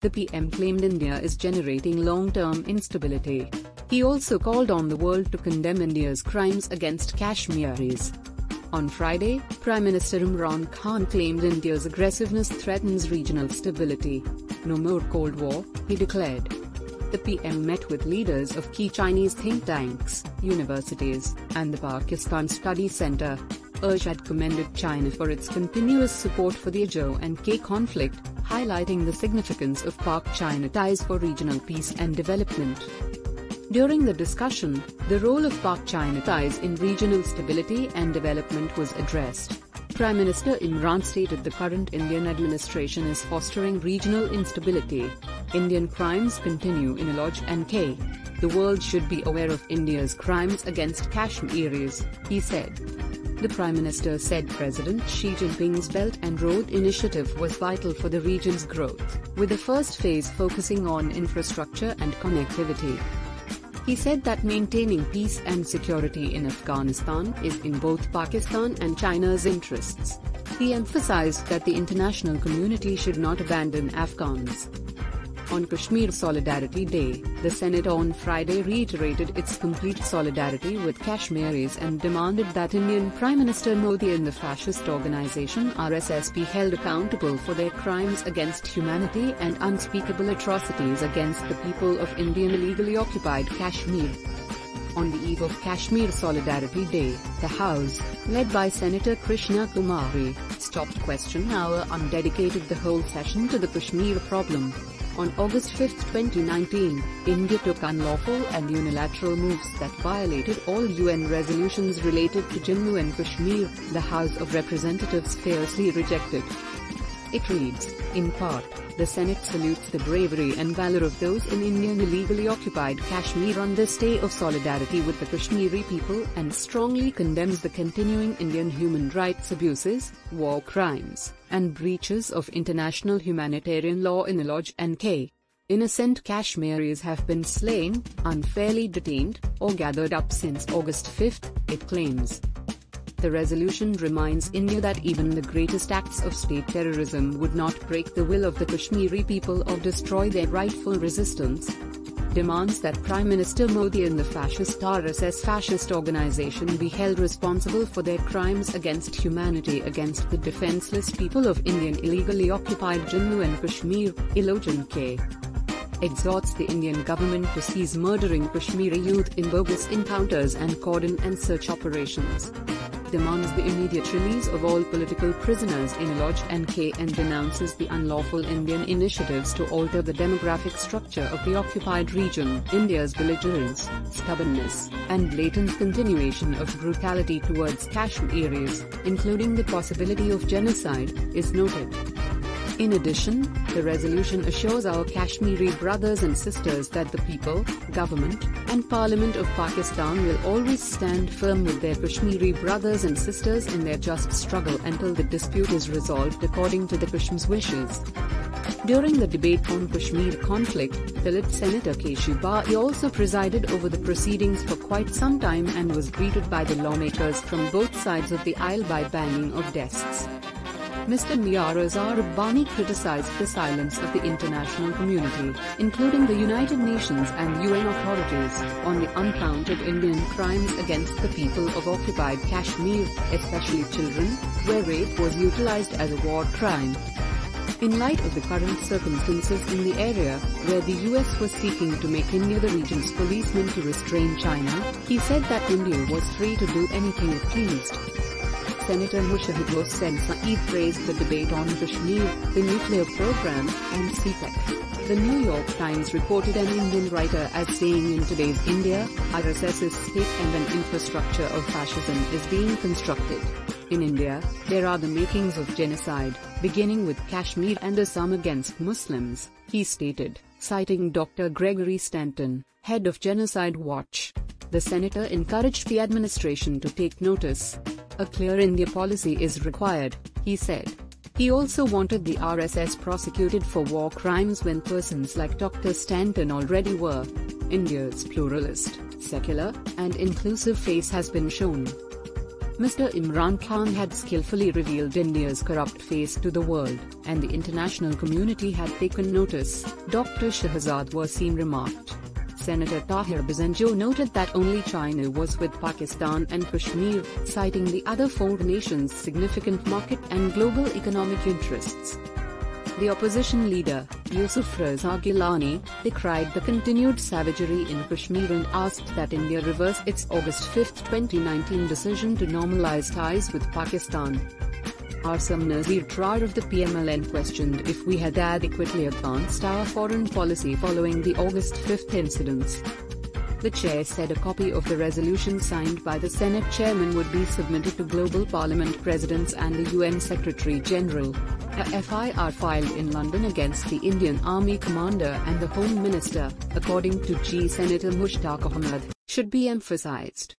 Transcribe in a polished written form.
The PM claimed India is generating long-term instability. He also called on the world to condemn India's crimes against Kashmiris. On Friday, Prime Minister Imran Khan claimed India's aggressiveness threatens regional stability. No more Cold War, he declared. The PM met with leaders of key Chinese think tanks, universities, and the Pakistan Study Center. Ershad commended China for its continuous support for the IIJO&K conflict, highlighting the significance of Pak-China ties for regional peace and development. During the discussion, the role of Pak-China ties in regional stability and development was addressed. Prime Minister Imran stated the current Indian administration is fostering regional instability. Indian crimes continue in IIOJ&K. The world should be aware of India's crimes against Kashmiris, he said. The Prime Minister said President Xi Jinping's Belt and Road Initiative was vital for the region's growth, with the first phase focusing on infrastructure and connectivity. He said that maintaining peace and security in Afghanistan is in both Pakistan and China's interests. He emphasized that the international community should not abandon Afghans. On Kashmir Solidarity Day, the Senate on Friday reiterated its complete solidarity with Kashmiris and demanded that Indian Prime Minister Modi and the fascist organization RSS be held accountable for their crimes against humanity and unspeakable atrocities against the people of Indian illegally occupied Kashmir. On the eve of Kashmir Solidarity Day, the House, led by Senator Krishna Kumari, stopped question hour and dedicated the whole session to the Kashmir problem. On August 5, 2019, India took unlawful and unilateral moves that violated all UN resolutions related to Jammu and Kashmir, the House of Representatives fiercely rejected. It reads, in part, the Senate salutes the bravery and valor of those in Indian illegally occupied Kashmir on this day of solidarity with the Kashmiri people and strongly condemns the continuing Indian human rights abuses, war crimes, and breaches of international humanitarian law in IIOJ&K. Innocent Kashmiris have been slain, unfairly detained, or gathered up since August 5, it claims. The resolution reminds India that even the greatest acts of state terrorism would not break the will of the Kashmiri people or destroy their rightful resistance. Demands that Prime Minister Modi and the fascist RSS fascist organization be held responsible for their crimes against humanity against the defenseless people of Indian illegally occupied Jammu and Kashmir, IIOJ&K. Exhorts the Indian government to cease murdering Kashmiri youth in bogus encounters and cordon and search operations. Demands the immediate release of all political prisoners in IIOJ&K and denounces the unlawful Indian initiatives to alter the demographic structure of the occupied region. India's belligerence, stubbornness, and blatant continuation of brutality towards Kashmiris, including the possibility of genocide, is noted. In addition, the resolution assures our Kashmiri brothers and sisters that the people, government, and Parliament of Pakistan will always stand firm with their Kashmiri brothers and sisters in their just struggle until the dispute is resolved according to the Kashmir's wishes. During the debate on Kashmir conflict, Dalit Senator Keshubai also presided over the proceedings for quite some time and was greeted by the lawmakers from both sides of the aisle by banging of desks. Mr. Miyarazar Rabbani criticized the silence of the international community, including the United Nations and UN authorities, on the uncounted Indian crimes against the people of occupied Kashmir, especially children, where rape was utilized as a war crime. In light of the current circumstances in the area, where the US was seeking to make India the region's policeman to restrain China, he said that India was free to do anything it pleased. Senator Mushahid Hossain Saeed praised the debate on Kashmir, the nuclear program, and CPEC. The New York Times reported an Indian writer as saying in today's India, RSS's state and an infrastructure of fascism is being constructed. In India, there are the makings of genocide, beginning with Kashmir and Assam against Muslims, he stated, citing Dr. Gregory Stanton, head of Genocide Watch. The senator encouraged the administration to take notice. A clear India policy is required, he said. He also wanted the RSS prosecuted for war crimes when persons like Dr. Stanton already were. India's pluralist, secular, and inclusive face has been shown. Mr. Imran Khan had skillfully revealed India's corrupt face to the world, and the international community had taken notice, Dr. Shahzad Wasim remarked. Senator Tahir Bizenjo noted that only China was with Pakistan and Kashmir, citing the other four nations' significant market and global economic interests. The opposition leader, Yusuf Raza Gilani, decried the continued savagery in Kashmir and asked that India reverse its August 5, 2019 decision to normalize ties with Pakistan. Arsam Nazir Trar of the PMLN questioned if we had adequately advanced our foreign policy following the August 5 incidents. The chair said a copy of the resolution signed by the Senate chairman would be submitted to Global Parliament presidents and the UN Secretary General. A FIR filed in London against the Indian Army commander and the Home Minister, according to Senator Mushtaq Ahmed, should be emphasized.